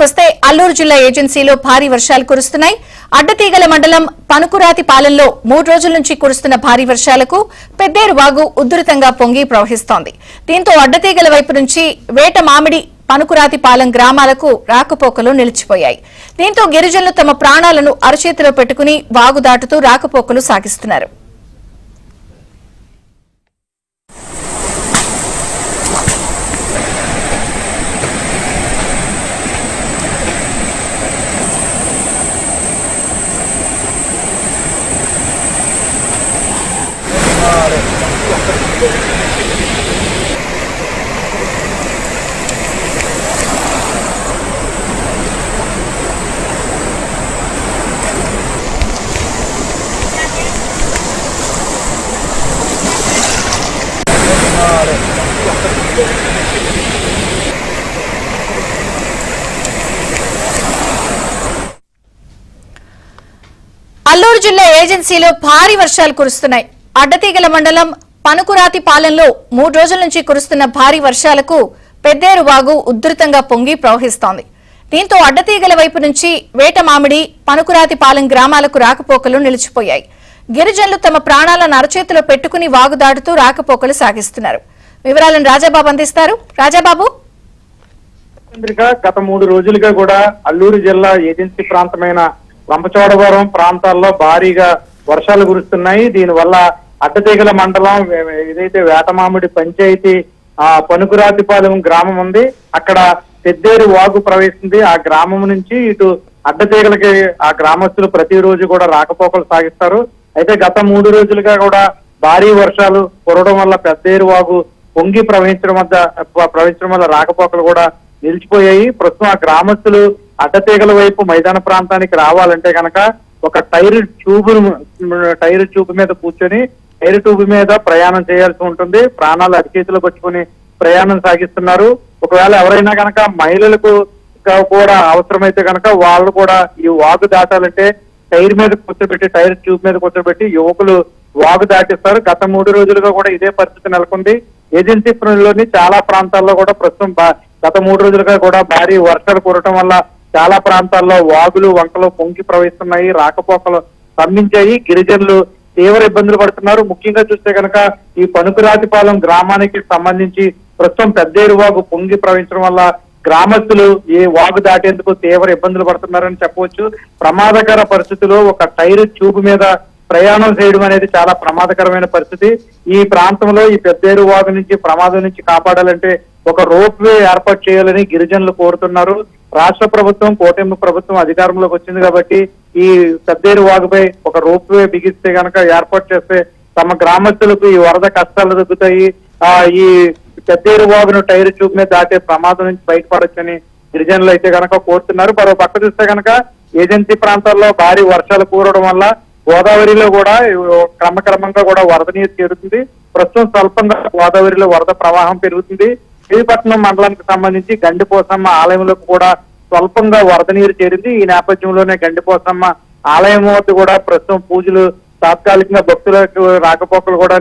వస్తే అల్లూరు జిల్లా ఏజెన్సీలో భారీ వర్షాలు కురుస్తున్నాయి. అడ్డతీగల మండలం పనుకురాతిపాలెంలో 3 రోజుల నుంచి కురుస్తున్న భారీ వర్షాలకు పెద్దేరు వాగు ఉధృతంగా పొంగి ప్రవహిస్తోంది. దీంతో అడ్డతీగల వైపు నుంచి వేట మామిడి పనుకురాతిపాలెం గ్రామాలకు రాకపోకలు నిలిచిపోయాయి. దీంతో గిరిజనులు తమ ప్రాణాలను అరచేతిలో పెట్టుకుని వాగు దాటుతూ రాకపోకలు సాగిస్తున్నారు. అల్లూరు జిల్లా ఏజెన్సీలో భారీ వర్షాలు కురుస్తున్నాయి. అడ్డతీగల మండలం పనుకురాతిపాలెంలో 3 రోజుల నుంచి కురుస్తున్న భారీ వర్షాలకు పెద్దేరు వాగు ఉధృతంగా పొంగి ప్రవహిస్తోంది. దీంతో అడ్డతీగల వైపు నుంచి వేట మామిడి పనుకురాతిపాలెం గ్రామాలకు రాకపోకలు నిలిచిపోయాయి. గిరిజనులు తమ ప్రాణాలను అరచేతిలో పెట్టుకుని వాగు దాటుతూ రాకపోకలు సాగిస్తున్నారు. వివరాలను రాజాబాబు అందిస్తారు. రాజాబాబు, గత 3 రోజులుగా కూడా అల్లూరు జిల్లా ఏజెన్సీ ప్రాంతమైన రంపచోడవరం ప్రాంతాల్లో భారీగా వర్షాలు కురుస్తున్నాయి. దీనివల్ల అడ్డతీగల మండలం ఏదైతే వేటమామిడి పంచాయతీ పనుకురాతిపాలెం గ్రామం ఉంది, అక్కడ పెద్దేరు వాగు ప్రవేశింది. ఆ గ్రామం నుంచి ఇటు అడ్డతీగలకి ఆ గ్రామస్తులు ప్రతిరోజు కూడా రాకపోకలు సాగిస్తారు. అయితే గత 3 రోజులుగా కూడా భారీ వర్షాలు కురవడం వల్ల పెద్దేరు వాగు పొంగి ప్రవహించడం వల్ల రాకపోకలు కూడా నిలిచిపోయాయి. ప్రస్తుతం ఆ గ్రామస్తులు అడ్డతీగల వైపు మైదాన ప్రాంతానికి రావాలంటే కనుక ఒక టైర్ ట్యూబ్ మీద కూర్చొని టైర్ ట్యూబ్ మీద ప్రయాణం చేయాల్సి ఉంటుంది. ప్రాణాలు అరిచేతిలో పట్టుకుని ప్రయాణం సాగిస్తున్నారు. ఒకవేళ ఎవరైనా కనుక మహిళలకు కూడా అవసరమైతే కనుక వాళ్ళు కూడా ఈ వాగు దాటాలంటే టైర్ మీద కూర్చోబెట్టి టైర్ ట్యూబ్ మీద కూర్చోబెట్టి యువకులు వాగు దాటిస్తారు. గత 3 రోజులుగా కూడా ఇదే పరిస్థితి నెలకొంది. ఏజెన్సీ లోని చాలా ప్రాంతాల్లో కూడా ప్రస్తుతం గత 3 రోజులుగా కూడా భారీ వర్షాలు కురవటం వల్ల చాలా ప్రాంతాల్లో వాగులు వంకలు పొంగి ప్రవహిస్తున్నాయి. రాకపోకలు స్తంభించాయి. గిరిజనులు తీవ్ర ఇబ్బందులు పడుతున్నారు. ముఖ్యంగా చూస్తే కనుక ఈ పనుకురాతిపాలెం గ్రామానికి సంబంధించి ప్రస్తుతం పెద్దేరు వాగు పొంగి ప్రవహించడం వల్ల గ్రామస్తులు ఈ వాగు దాటేందుకు తీవ్ర ఇబ్బందులు పడుతున్నారని చెప్పవచ్చు. ప్రమాదకర పరిస్థితిలో ఒక టైర్ ట్యూబ్ మీద ప్రయాణం చేయడం అనేది చాలా ప్రమాదకరమైన పరిస్థితి. ఈ ప్రాంతంలో ఈ పెద్దేరు వాగు నుంచి ప్రమాదం నుంచి కాపాడాలంటే ఒక రోప్ వే ఏర్పాటు చేయాలని గిరిజనులు కోరుతున్నారు. రాష్ట్ర ప్రభుత్వం, కూటమి ప్రభుత్వం అధికారంలోకి వచ్చింది కాబట్టి ఈ పెద్దేరు వాగుపై ఒక రోప్ వే బిగిస్తే కనుక ఏర్పాటు చేస్తే తమ గ్రామస్తులకు ఈ వరద కష్టాలు తగ్గుతాయి. ఈ పెద్దేరు వాగును టైర్ ట్యూబ్ మీద దాటే ప్రమాదం నుంచి బయటపడొచ్చని గిరిజనులు అయితే కనుక కోరుతున్నారు. మరో పక్క చూస్తే కనుక ఏజెన్సీ ప్రాంతాల్లో భారీ వర్షాలు కూరడం వల్ల గోదావరిలో కూడా క్రమక్రమంగా కూడా వరద నీరు చేరుతుంది. ప్రస్తుతం స్వల్పంగా గోదావరిలో వరద ప్రవాహం పెరుగుతుంది. శ్రీపట్నం మండలానికి సంబంధించి గండిపోసమ్మ ఆలయంలోకి కూడా స్వల్పంగా వరద నీరు చేరింది. ఈ నేపథ్యంలోనే గండిపోసమ్మ ఆలయం వద్ద కూడా ప్రస్తుతం పూజలు తాత్కాలికంగా భక్తులకు రాకపోకలు కూడా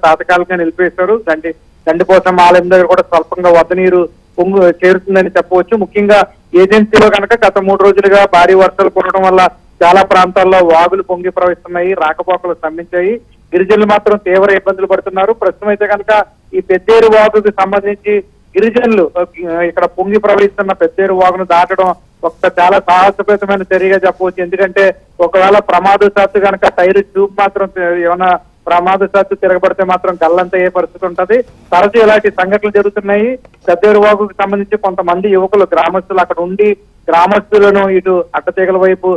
తాత్కాలికంగా నిలిపివేశారు. గండిపోసమ్మ ఆలయం దగ్గర కూడా స్వల్పంగా వరద నీరు చేరుతుందని చెప్పవచ్చు. ముఖ్యంగా ఏజెన్సీలో కనుక గత 3 రోజులుగా భారీ వర్షాలు కురవడం వల్ల చాలా ప్రాంతాల్లో వాగులు పొంగి ప్రవహిస్తున్నాయి. రాకపోకలు స్తంభించాయి. గిరిజనులు మాత్రం తీవ్ర ఇబ్బందులు పడుతున్నారు. ప్రస్తుతం అయితే కనుక ఈ పెద్దేరు వాగుకి సంబంధించి గిరిజనులు ఇక్కడ పొంగి ప్రవహిస్తున్న పెద్దేరు వాగును దాటడం ఒక చాలా సాహసోపేతమైన చర్యగా చెప్పవచ్చు. ఎందుకంటే ఒకవేళ ప్రమాదశాత్తు కనుక టైర్ ట్యూబ్ మాత్రం ఏమైనా ప్రమాదశాత్తు తిరగబడితే మాత్రం గల్లంత అయ్యే పరిస్థితి ఉంటది. తరచూ ఇలాంటి సంఘటనలు జరుగుతున్నాయి. పెద్దేరు వాగుకి సంబంధించి కొంతమంది యువకులు గ్రామస్తులు అక్కడ ఉండి గ్రామస్తులను ఇటు అడ్డతీగల వైపు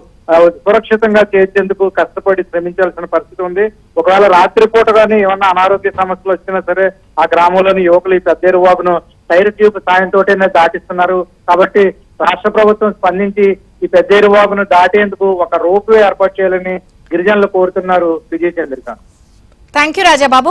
సురక్షితంగా చేర్చేందుకు కష్టపడి శ్రమించాల్సిన పరిస్థితి ఉంది. ఒకవేళ రాత్రిపూట కానీ ఏమన్నా అనారోగ్య సమస్యలు వచ్చినా సరే ఆ గ్రామంలోని యువకులు ఈ పెద్దేరు వాగును టైర్ ట్యూబ్ సాయంతోనే దాటిస్తున్నారు. కాబట్టి రాష్ట్ర ప్రభుత్వం స్పందించి ఈ పెద్దేరు వాగును దాటేందుకు ఒక రోప్ వే ఏర్పాటు చేయాలని గిరిజనులు కోరుతున్నారు. విజయ చంద్రిక. Thank you Rajababu.